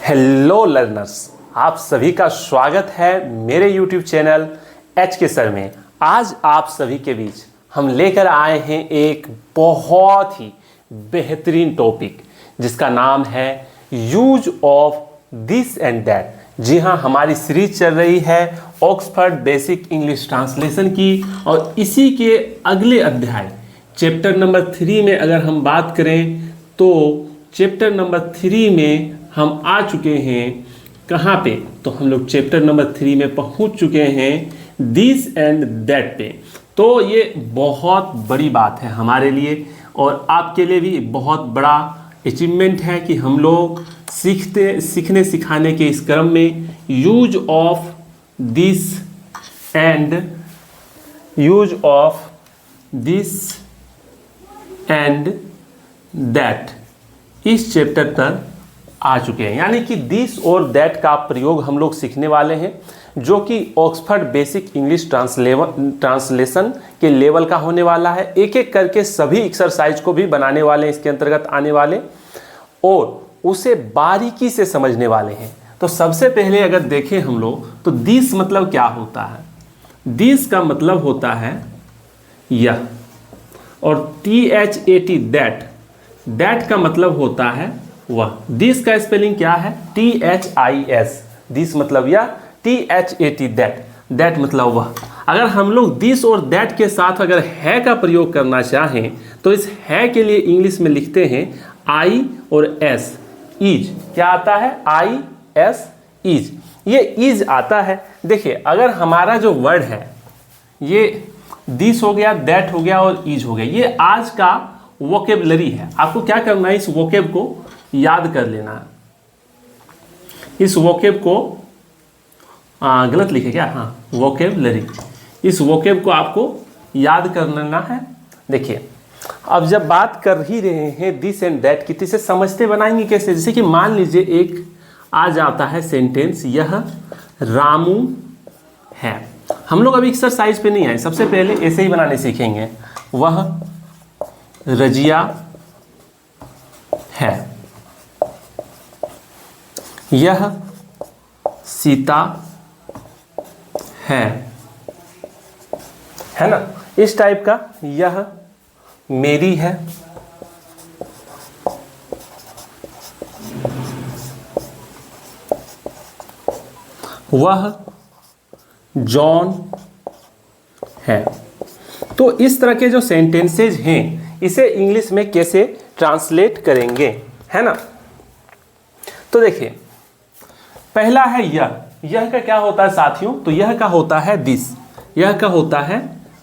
Hello learners, आप सभी का स्वागत है मेरे YouTube चैनल एच के सर में। आज आप सभी के बीच हम लेकर आए हैं एक बहुत ही बेहतरीन टॉपिक जिसका नाम है use of this and that. जी हाँ, हमारी सीरीज चल रही है ऑक्सफोर्ड बेसिक इंग्लिश ट्रांसलेशन की और इसी के अगले अध्याय चैप्टर नंबर 3 में अगर हम बात करें तो चैप्टर नंबर 3 में हम आ चुके हैं कहाँ पे, तो हम लोग चैप्टर नंबर 3 में पहुँच चुके हैं दिस एंड दैट पे। तो ये बहुत बड़ी बात है हमारे लिए और आपके लिए भी बहुत बड़ा अचीवमेंट है कि हम लोग सीखने सिखाने के इस क्रम में use of this and that इस चैप्टर पर आ चुके हैं। यानी कि दिस और दैट का प्रयोग हम लोग सीखने वाले हैं जो कि ऑक्सफोर्ड बेसिक इंग्लिश ट्रांसलेशन के लेवल का होने वाला है। एक एक करके सभी एक्सरसाइज को भी बनाने वाले हैं इसके अंतर्गत आने वाले और उसे बारीकी से समझने वाले हैं। तो सबसे पहले अगर देखें हम लोग तो दिस मतलब क्या होता है। दिस का मतलब होता है यह और THAT दैट का मतलब होता है वह। दिस का स्पेलिंग क्या है THIS। दिस मतलब यह, THAT दैट मतलब वह। अगर हम लोग दिस और दैट के साथ अगर है का प्रयोग करना चाहें तो इस है के लिए इंग्लिश में लिखते हैं आई और एस, इज। क्या आता है IS, इज। ये इज आता है। देखिए अगर हमारा जो वर्ड है ये दिस हो गया, दैट हो गया और इज हो गया, ये आज का वोकेबलरी है। आपको क्या करना है, इस वोकेब को याद कर लेना है। इस वोकेब को गलत लिखे क्या, हाँ वोकेबलरी, इस वोकेब को आपको याद कर लेना है। देखिए अब जब बात कर ही रहे हैं दिस एंड दैट की तो इसे समझते बनाएंगे कैसे। जैसे कि मान लीजिए एक आ जाता है सेंटेंस, यह रामू है। हम लोग अभी एक्सरसाइज पे नहीं आए, सबसे पहले ऐसे ही बनाने सीखेंगे। वह रजिया है, यह सीता है ना, इस टाइप का। यह मेरी है, वह जॉन है। तो इस तरह के जो सेंटेंसेज हैं इसे इंग्लिश में कैसे ट्रांसलेट करेंगे, है ना। तो देखिए पहला है यह का क्या होता है साथियों, तो यह का होता है दिस, यह का होता है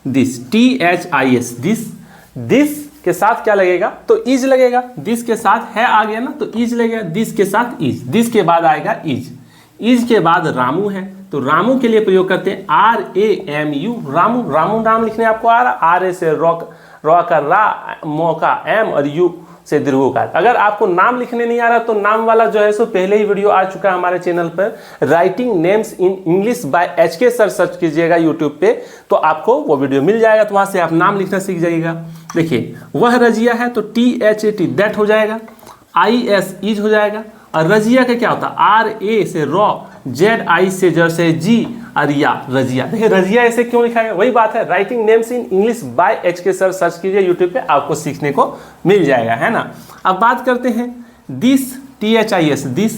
दिस, THIS दिस। दिस के साथ क्या लगेगा, तो इज लगेगा। दिस के साथ है आ गया ना तो इज लगेगा, दिस के साथ इज। दिस के बाद आएगा इज, इज के बाद रामू है तो रामू के लिए प्रयोग करते हैं RAMU, रामू। रामू नाम लिखने आपको आ रहा, RA से रॉ का रा, मो का एम और यू से दीर्घोकार। अगर आपको नाम लिखने नहीं आ रहा तो नाम वाला जो है सो पहले ही वीडियो आ चुका है हमारे चैनल पर, writing names in English by HK sir, search कीजिएगा यूट्यूब पे तो आपको वो वीडियो मिल जाएगा, तो वहां से आप नाम लिखना सीख जाइएगा। देखिए वह रजिया है तो THAT दैट हो जाएगा, IS इज हो जाएगा। और रजिया का क्या होता है, RA से रॉ, ZI से जर से जी, अरिया रजिया। देखिए रजिया ऐसे क्यों लिखा है, वही बात है, writing names in English by HK sir, search कीजिए यूट्यूब पे, आपको सीखने को मिल जाएगा, है ना। अब बात करते हैं दिस, THIS दिस,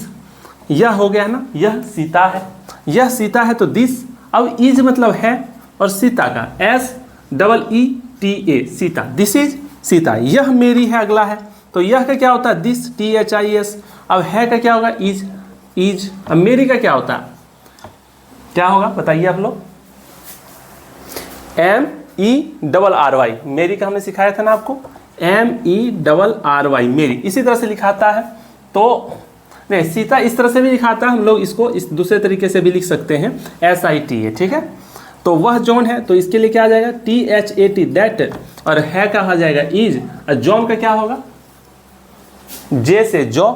यह हो गया ना, यह सीता है, यह सीता है तो दिस। अब इज मतलब है और सीता का SEETA Sita, this is Sita. यह मेरी है अगला है तो यह का क्या होता है दिस, THIS। अब है का क्या होगा इज। अब मेरी का क्या होता है, क्या होगा बताइए आप लोग, MERRY। मेरी का हमने सिखाया था ना आपको, MERRY मेरी, इसी तरह से लिखाता है। तो नहीं, सीता इस तरह से भी लिखाता है, हम लोग इसको इस दूसरे तरीके से भी लिख सकते हैं, SITA, ठीक है। तो वह जॉन है तो इसके लिए क्या आ जाएगा THAT दैट, और है का आ जाएगा इज। और जॉन का क्या होगा, जे से जॉ,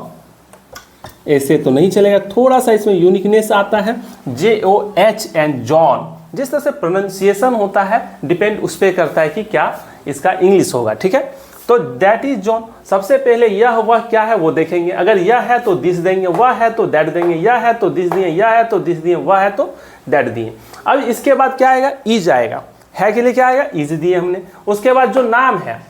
ऐसे तो नहीं चलेगा, थोड़ा सा इसमें यूनिकनेस आता है, JOH एंड जॉन। जिस तरह से प्रोनाउंसिएशन होता है डिपेंड उस पर करता है कि क्या इसका इंग्लिश होगा, ठीक है। तो दैट इज जॉन। सबसे पहले यह वह क्या है वो देखेंगे, अगर यह है तो दिस देंगे, वह है तो दैट देंगे, यह है तो दिस दिए, यह है तो दिस दिए, वह है तो दैट दिए। अब इसके बाद क्या आएगा, इज आएगा, है के लिए क्या आएगा, इज दिए हमने। उसके बाद जो नाम है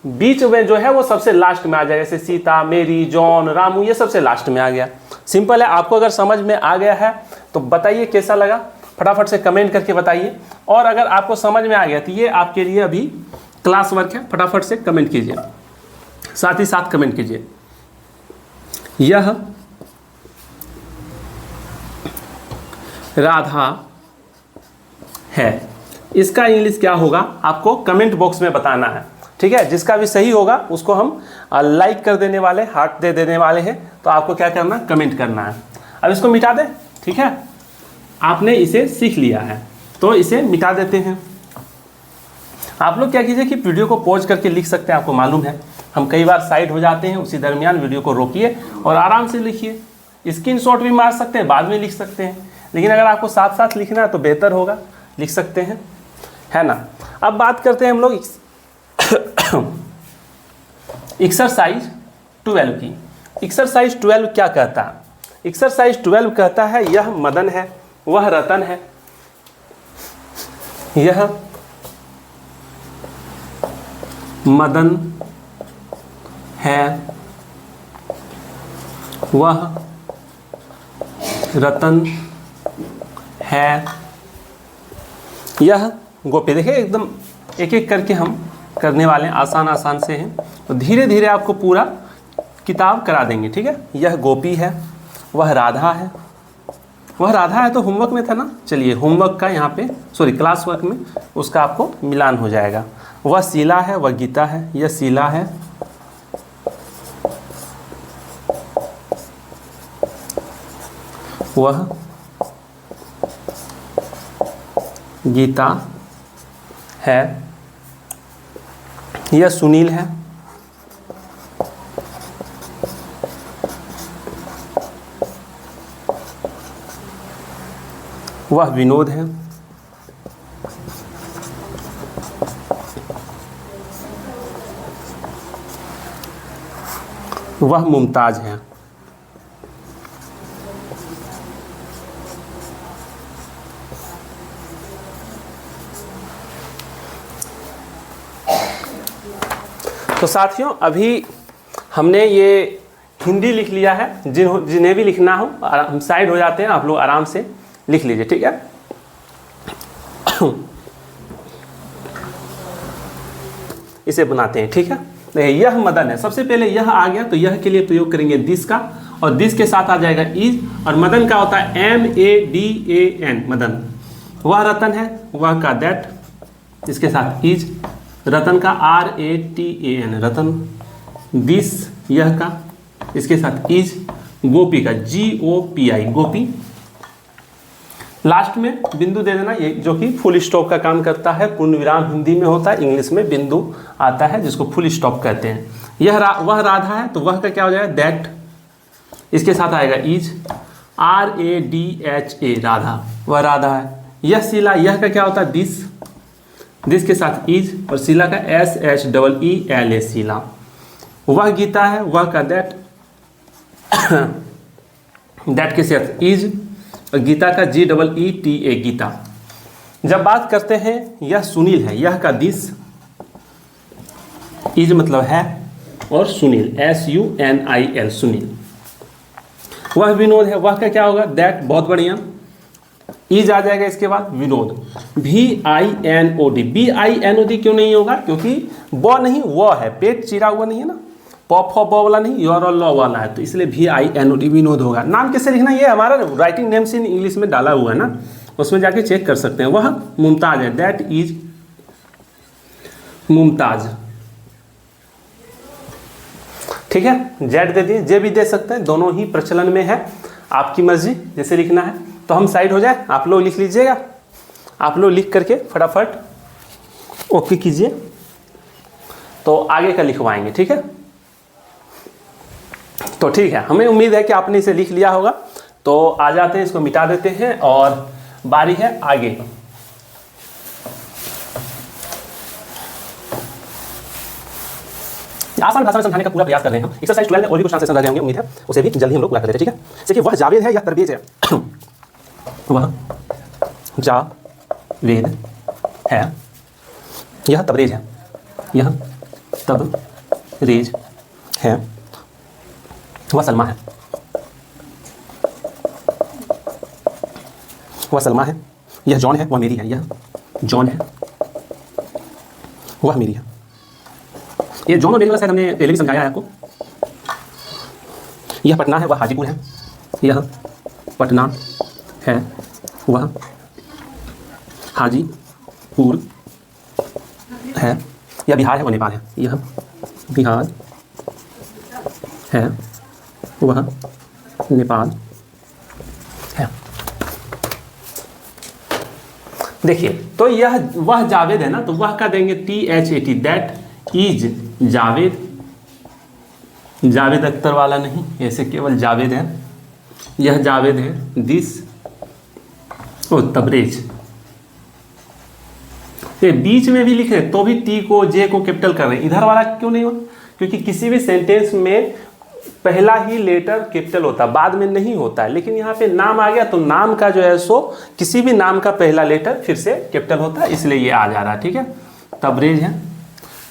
बीच में जो है वो सबसे लास्ट में आ जाएगा, जैसे सीता, मेरी, जॉन, रामू, ये सबसे लास्ट में आ गया। सिंपल है। आपको अगर समझ में आ गया है तो बताइए कैसा लगा, फटाफट से कमेंट करके बताइए। और अगर आपको समझ में आ गया तो ये आपके लिए अभी क्लास वर्क है, फटाफट से कमेंट कीजिए, साथ ही साथ कमेंट कीजिए। यह राधा है, इसका इंग्लिश क्या होगा आपको कमेंट बॉक्स में बताना है, ठीक है। जिसका भी सही होगा उसको हम लाइक कर देने वाले, हार्ट दे देने वाले हैं। तो आपको क्या करना, कमेंट करना है। अब इसको मिटा दें, ठीक है। आपने इसे सीख लिया है तो इसे मिटा देते हैं। आप लोग क्या कीजिए कि वीडियो को पॉज करके लिख सकते हैं, आपको मालूम है हम कई बार साइड हो जाते हैं, उसी दरमियान वीडियो को रोकिए और आराम से लिखिए। स्क्रीनशॉट भी मार सकते हैं, बाद में लिख सकते हैं, लेकिन अगर आपको साथ साथ लिखना है तो बेहतर होगा, लिख सकते हैं, है ना। अब बात करते हैं हम लोग एक्सरसाइज 12 की। एक्सरसाइज 12 क्या कहता है, एक्सरसाइज 12 कहता है यह मदन है, वह रतन है, यह मदन है, वह रतन है, यह गोपी। देखिए एकदम एक एक करके हम करने वाले हैं, आसान आसान से हैं, तो धीरे धीरे आपको पूरा किताब करा देंगे, ठीक है। यह गोपी है, वह राधा है, वह राधा है तो होमवर्क में था ना, चलिए होमवर्क का यहाँ पे सॉरी क्लास वर्क में उसका आपको मिलान हो जाएगा। वह शीला है, वह गीता है, यह शीला है, वह गीता है, यह सुनील है, वह विनोद है, वह मुमताज है। तो साथियों अभी हमने ये हिंदी लिख लिया है, जिन्हें भी लिखना हो हम साइड हो जाते हैं, आप लोग आराम से लिख लीजिए, ठीक है। इसे बनाते हैं, ठीक है। यह मदन है, सबसे पहले यह आ गया तो यह के लिए प्रयोग करेंगे दिस का, और दिस के साथ आ जाएगा इज, और मदन का होता है MADAN मदन। वह रतन है, वह का दैट, इसके साथ इज, रतन का RATAN रतन, दिस यह का, इसके साथ इज, गोपी का GOPI गोपी। लास्ट में बिंदु दे देना, ये जो कि फुल स्टॉप का काम करता है, पूर्ण विराम हिंदी में होता है, इंग्लिश में बिंदु आता है जिसको फुल स्टॉप कहते हैं। वह राधा है तो वह का क्या हो जाएगा, दैट, इसके साथ आएगा इज, RADHA राधा, वह राधा है। यह शीला, यह का क्या होता है, दिस, दिस के साथ इज, और शीला का SHEELA शीला। वह गीता है, वह का दैट, दैट के साथ इज, और गीता का GEETA गीता। जब बात करते हैं यह सुनील है, यह का दिस, इज मतलब है, और सुनील SUNIL सुनील। वह विनोद है, वह का क्या होगा, दैट, बहुत बढ़िया, इज आ जाएगा इसके बाद, विनोद VINOD क्यों नहीं होगा, क्योंकि व नहीं वो है, पेट चिरा हुआ नहीं है ना, पॉप वाला नहीं, योर और लॉ वाला है, तो इसलिए VINOD विनोद होगा। नाम कैसे लिखना, ये हमारा राइटिंग नेम से इंग्लिश में डाला हुआ है ना, उसमें जाके चेक कर सकते हैं। वह मुमताज है, दैट इज मुमताज, ठीक है। जेड दे दिए, जे भी दे सकते हैं, दोनों ही प्रचलन में है, आपकी मर्जी जैसे लिखना है। तो हम साइड हो जाए, आप लोग लिख लीजिएगा, आप लोग लिख करके फटाफट ओके कीजिए, तो आगे का लिखवाएंगे, ठीक है। तो ठीक है, हमें उम्मीद है कि आपने इसे लिख लिया होगा। तो आ जाते हैं, इसको मिटा देते हैं और बारी है आगे। आसान भाषा में समझाने का पूरा प्रयास कर रहे हैं हम। एक्सरसाइज 12 में और भी कुछ ट्रांसलेशन रह गए होंगे, उम्मीद है उसे भी जल्दी हम लोग पूरा कर देते हैं, ठीक है। देखिए वह जावेद है या तरबेज है। वह जावेद है, यह तबरेज है, यह तबरेज है, वह सलमा है, वह सलमा है, यह जॉन है, वह मेरी है, यह जॉन है, वह मेरी है। ये जॉन और मेरी वाला शायद हमने पहले भी समझाया है आपको। यह पटना है, वह हाजीपुर है, यह पटना है, वह हाजीपुर है। यह बिहार है, वह नेपाल है, यह बिहार है, वह नेपाल है। देखिए तो यह वह जावेद है ना, तो वह का देंगे THAT, that is Javed. Javed Akhtar वाला नहीं, ऐसे केवल जावेद है, यह जावेद है। दिस ओ तबरेज, ये बीच में भी लिख रहे तो भी टी को जे को कैपिटल कर रहे हैं, इधर वाला क्यों नहीं हो? क्योंकि किसी भी सेंटेंस में पहला ही लेटर कैपिटल होता है, बाद में नहीं होता है। लेकिन यहाँ पे नाम आ गया तो नाम का जो है सो किसी भी नाम का पहला लेटर फिर से कैपिटल होता है, इसलिए ये आ जा रहा है, ठीक है। तबरेज है,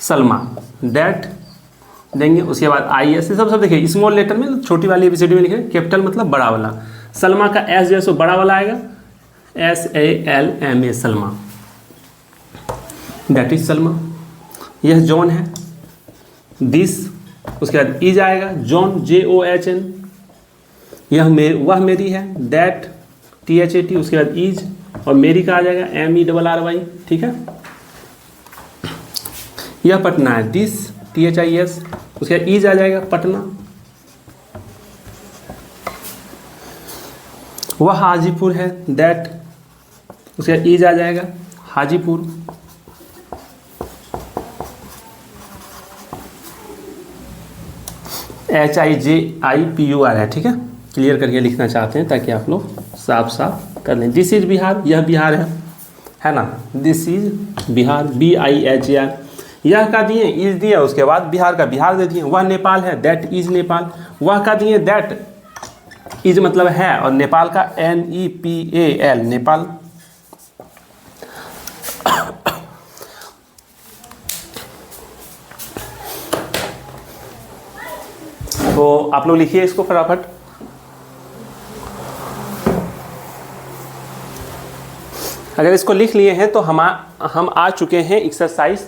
सलमा, दैट देंगे, उसके बाद IS सब देखिए स्मॉल लेटर में, छोटी वाली एबीसीडी में लिखे, कैपिटल मतलब बड़ा वाला। सलमा का S जो है सो बड़ा वाला आएगा, SALMA, Salma, that is Salma. यह जॉन है, दिस, उसके बाद इज आएगा, जॉन JOHN। यह वह मेरी है, दैट THAT, उसके बाद इज, और मेरी का आ जाएगा MERRY, ठीक है। यह पटना है, दिस THIS, उसके बाद इज आ जाएगा, पटना। वह हाजीपुर है, दैट, उसके बाद इज आ जाएगा, हाजीपुर। HIJIPUR है, ठीक है। क्लियर करके लिखना चाहते हैं ताकि आप लोग साफ साफ कर लें। दिस इज बिहार, यह बिहार है ना, दिस इज बिहार, BIHAR। यह का दिए, इज दिया, उसके बाद बिहार का बिहार दे दिए। वह नेपाल है, दैट इज नेपाल। वह का दिए, दैट इज मतलब है, और नेपाल का NEPAL, नेपाल। तो आप लोग लिखिए इसको फटाफट। अगर इसको लिख लिए हैं तो हम आ चुके हैं एक्सरसाइज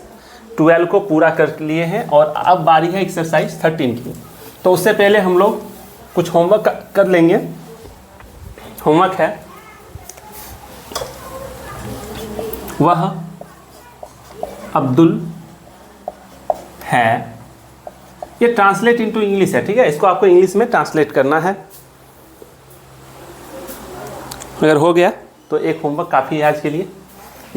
12 को पूरा कर लिए हैं, और अब बारी है एक्सरसाइज 13 की। तो उससे पहले हम लोग कुछ होमवर्क कर लेंगे। होमवर्क है, वह अब्दुल है, ये ट्रांसलेट इनटू इंग्लिश है, ठीक है। इसको आपको इंग्लिश में ट्रांसलेट करना है। अगर हो गया तो एक होमवर्क काफ़ी है आज के लिए।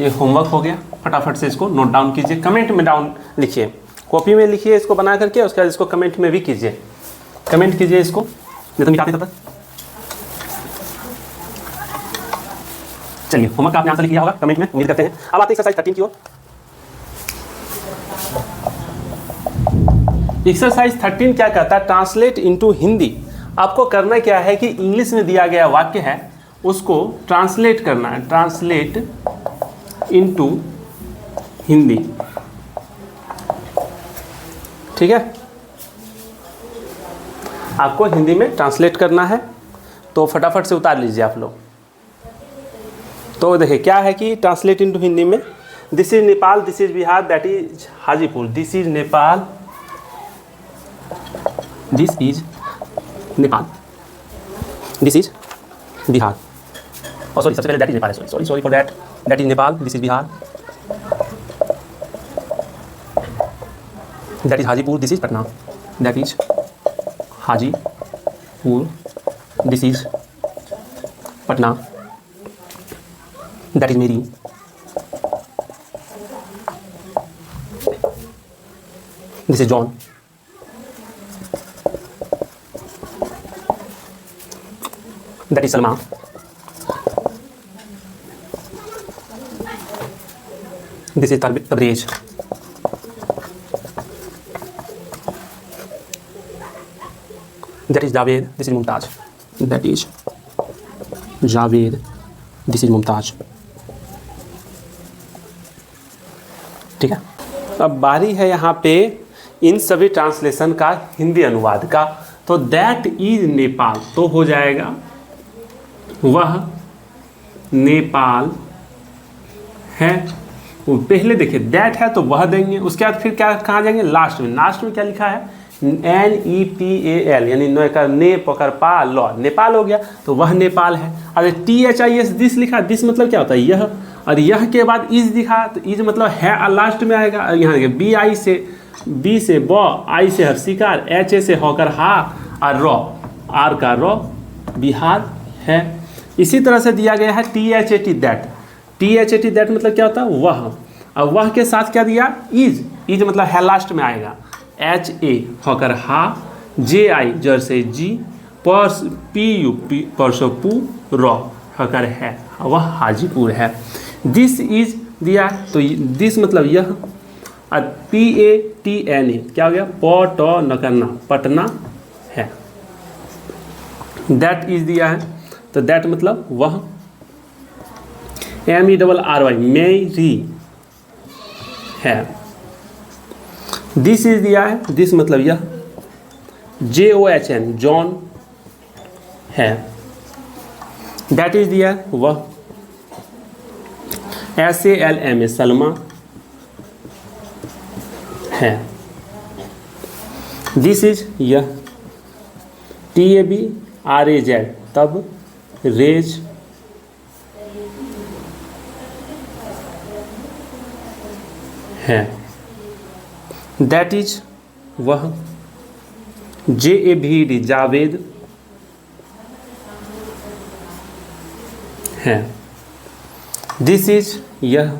ये होमवर्क हो गया, फटाफट से इसको नोट डाउन कीजिए, कमेंट में डाउन लिखिए, कॉपी में लिखिए इसको बना करके, उसके बाद इसको कमेंट में भी कीजिए, कमेंट कीजिए इसको, नहीं तो मिटाते तब तक। चलिए होमवर्क आपने आंसर लिख लिया होगा कमेंट में, उम्मीद करते हैं। अब आते हैं एक्सरसाइज 13 की ओर। एक्सरसाइज 13 क्या कहता है, ट्रांसलेट इनटू हिंदी। आपको करना क्या है कि इंग्लिश में दिया गया वाक्य है उसको ट्रांसलेट करना है, ट्रांसलेट इनटू हिंदी, ठीक है। आपको हिंदी में ट्रांसलेट करना है, तो फटाफट से उतार लीजिए आप लोग। तो देखिए क्या है कि ट्रांसलेट इनटू हिंदी में, this is Nepal, this is Bihar, that is Hajipur. This is Nepal, this is Nepal, this is Bihar. और सॉरी, सबसे पहले दैट इज नेपाल है, sorry for that, that is Nepal, this is Bihar, that is Hajipur, this is Patna, that is Hajipur, this is Patna, that is Mary, this is John, that is Salma, this is Tabrez, is Javed, this is Mumtaz, that is Javed, this is Mumtaz. ठीक है, अब बारी है यहाँ पे इन सभी translation का हिंदी अनुवाद का। तो दैट इज नेपाल, तो हो जाएगा वह नेपाल है। वो पहले देखिए दैट है तो वह देंगे, उसके बाद फिर क्या कहाँ जाएंगे, लास्ट में। लास्ट में क्या लिखा है, NEPAL, यानी नो का ने पकड़ पा लॉ, नेपाल हो गया, तो वह नेपाल है। अरे THIS दिस लिखा, दिस मतलब क्या होता है, यह, और यह के बाद इज दिखा तो इज मतलब है लास्ट में आएगा। यहाँ देखिए बी से ब, आई से हर्षिकार, HA से होकर हा, और रॉ, आर का रॉ, बिहार है। इसी तरह से दिया गया है THAT दैट। THAT दैट मतलब क्या होता है, वह। अब वह के साथ क्या दिया, इज मतलब है लास्ट में आएगा। HA होकर हा, JI जर से जी, PU परसों पू, रॉ होकर है, वह हाजीपुर है। दिस इज दिया तो दिस मतलब यह, और PATNA क्या हो गया, पट न करना, पटना है। दैट इज दिया है तो दैट मतलब वह। MERRY मेरी है। दिस इज दिया है, दिस मतलब यह। JOHN जॉन है। दैट इज दिया है वह। SALMA सलमा है। दिस इज यह। TABRAZ तब, रेज है। दैट इज वह। JAVD जावेद है। दिस इज यह।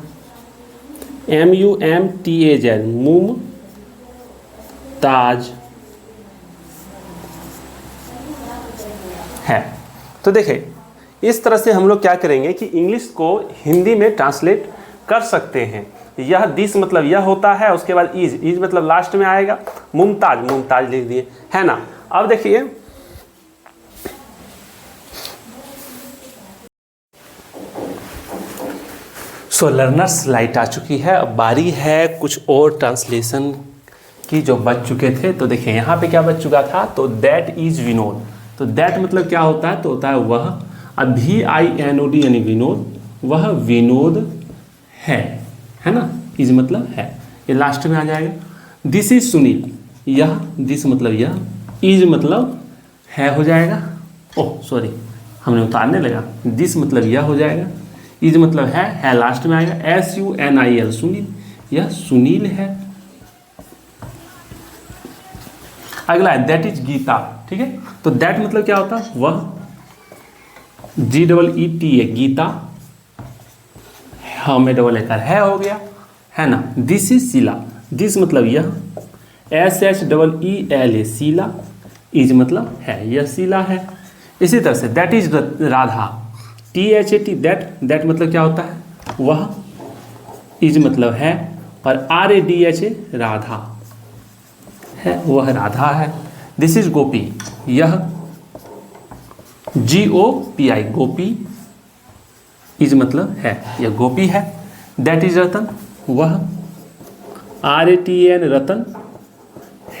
MUMTAZ मुम ताज है। तो देखिए इस तरह से हम लोग क्या करेंगे कि इंग्लिश को हिंदी में ट्रांसलेट कर सकते हैं। यह दिस मतलब यह होता है, उसके बाद इज मतलब लास्ट में आएगा। मुमताज लिख दिए, है ना। अब देखिए सो लर्नर्स लाइट आ चुकी है। अब बारी है कुछ और ट्रांसलेशन की जो बच चुके थे। तो देखिए यहाँ पे क्या बच चुका था, तो दैट इज विनोद। तो दैट मतलब क्या होता है, तो होता है वह। अब VINOD यानी विनोद, वह विनोद है ना। इज मतलब है, ये लास्ट में आ जाएगा। दिस इज सुनील, यह, दिस मतलब यह, इज मतलब है हो जाएगा। ओह सॉरी, हमने उतारने लगा। दिस मतलब यह हो जाएगा, इज मतलब है लास्ट में आएगा। SUNIL सुनील, यह सुनील है। अगला है दैट इज गीता। ठीक है, तो दैट मतलब क्या होता है, वह। GEETA गीता, हाँ में डबल एकर है हो गया, है ना। दिस इज शीला, दिस मतलब यह। SHEELA शीला, इज मतलब है, यह शीला है। इसी तरह say that is Radha. THAT that मतलब क्या होता है, वह। इज मतलब है, और RADHA राधा है, वह राधा है। दिस इज गोपी, यह। GOPI गोपी, इज मतलब है, यह गोपी है। दैट इज रतन, वह। RATN रतन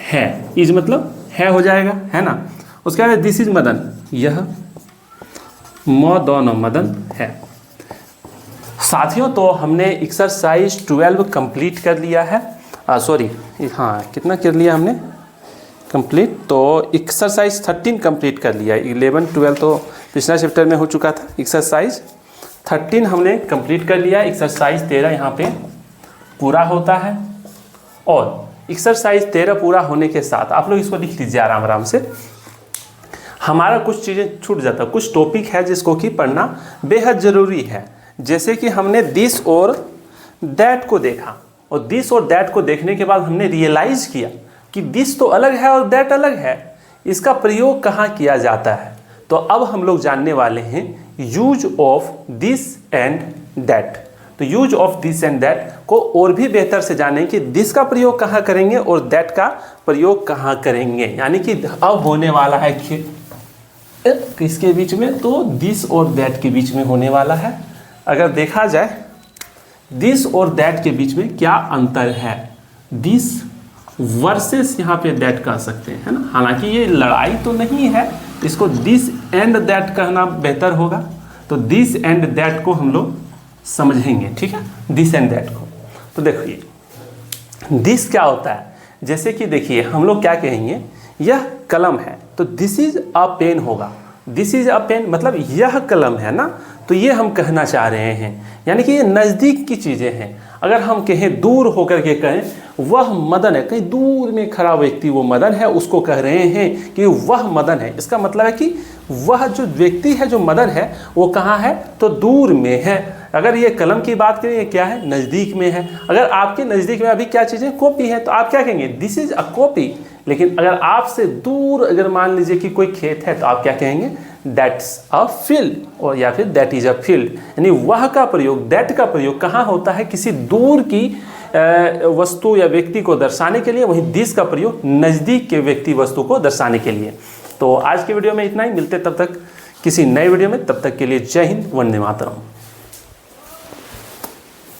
है, इज मतलब है हो जाएगा, है ना। उसके बाद दिस इज मदन, यह। मदन है। साथियों तो हमने एक्सरसाइज 12 कंप्लीट कर लिया है। सॉरी, हाँ कितना कर लिया हमने कंप्लीट, तो एक्सरसाइज 13 कंप्लीट कर लिया है। 11 12 तो पिछला चैप्टर में हो चुका था। एक्सरसाइज 13 हमने कंप्लीट कर लिया। एक्सरसाइज 13 यहाँ पे पूरा होता है। और एक्सरसाइज 13 पूरा होने के साथ आप लोग इसको लिख लीजिए आराम आराम से। हमारा कुछ चीज़ें छूट जाता है, कुछ टॉपिक है जिसको कि पढ़ना बेहद ज़रूरी है। जैसे कि हमने दिस और दैट को देखा, और दिस और दैट को देखने के बाद हमने रियलाइज किया कि दिस तो अलग है और दैट अलग है, इसका प्रयोग कहाँ किया जाता है। तो अब हम लोग जानने वाले हैं use of this and that. तो use of this and that को और भी बेहतर से जानें कि दिस का प्रयोग कहाँ करेंगे और दैट का प्रयोग कहाँ करेंगे। यानी कि अब होने वाला है किसके बीच में, तो दिस और दैट के बीच में होने वाला है। अगर देखा जाए दिस और दैट के बीच में क्या अंतर है, दिस वर्सेस यहाँ पे दैट कह सकते हैं, है ना। हालांकि ये लड़ाई तो नहीं है, इसको दिस एंड दैट कहना बेहतर होगा। तो दिस एंड दैट को हम लोग समझेंगे, ठीक है, दिस एंड दैट को। तो देखिए दिस क्या होता है, जैसे कि देखिए हम लोग क्या कहेंगे, यह कलम है तो दिस इज अ पेन होगा। दिस इज अ पेन मतलब यह कलम है ना, तो ये हम कहना चाह रहे हैं, यानी कि ये नज़दीक की चीज़ें हैं। अगर हम कहें दूर होकर के कहें वह मदन है, कहीं दूर में खड़ा व्यक्ति वो मदन है, उसको कह रहे हैं कि वह मदन है, इसका मतलब है कि वह जो व्यक्ति है जो मदन है वो कहाँ है, तो दूर में है। अगर ये कलम की बात करें, ये क्या है, नज़दीक में है। अगर आपके नज़दीक में अभी क्या चीज़ें, कॉपी है, तो आप क्या कहेंगे, दिस इज अ कॉपी। लेकिन अगर आपसे दूर अगर मान लीजिए कि कोई खेत है, तो आप क्या कहेंगे, दैट्स अ फील्ड, और या फिर दैट इज अ फील्ड। यानी वह का प्रयोग, दैट का प्रयोग कहाँ होता है, किसी दूर की वस्तु या व्यक्ति को दर्शाने के लिए, वहीं दिस का प्रयोग नज़दीक के व्यक्ति वस्तु को दर्शाने के लिए। तो आज के वीडियो में इतना ही, मिलते तब तक किसी नए वीडियो में, तब तक के लिए जय हिंद, वंदे मातरम।